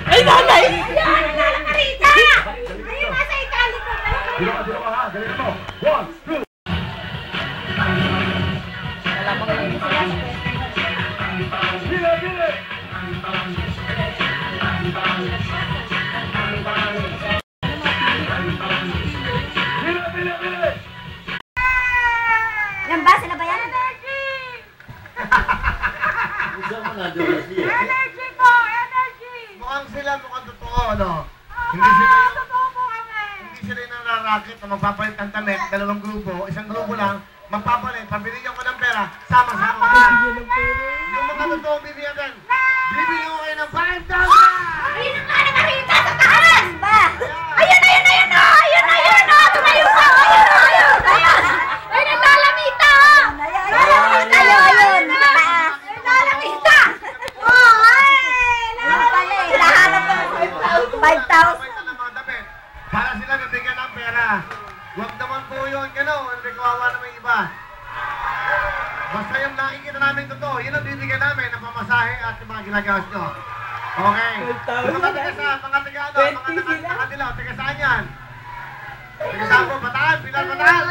Ay, nanay! Ayan, nalakarita! Ayun, nasa itali ko. Dito ka, ha? Galing mo. 1, 2. Malamang na yun. Bili, bili! Bili, bili, bili! Yan ba? Sila ba yan? Energy po! Energy! Mukhang sila, mukhang totoo, ano? Hindi sila yung... Hindi sila yung nararakit na magpapalit ng damit, dalawang grupo, isang grupo lang, magpapalit, pabiligyan ko ng pera, sama-sama ka. Yung mga totoo, bibigyan. Bibigyan ko kayo ng 5,000! Ayun ang nga nakarita sa taas! Ba? Ayun, ayun, ayun! Ayun, ayun! Tumayo ka! Ayun, ayun! Ayun! Ay, naglalamita! Ayun, ayun! Sa taas! Naglalamita! Oo, ay! Hinahanap ko ng 5,000! Para sila bibigyan ng pera. Huwag naman po yun, gano'n. Kawawa naman yung iba. Basta yung nakikita namin totoo, yun ang bibigyan namin ng pamasahe at yung mga ginagawas nyo. Okay. Mga taga-saan, mga taga-ano, mga taga-dilaw, taga-saan yan? Taga-saan po, Bataan, Pilar Bataan.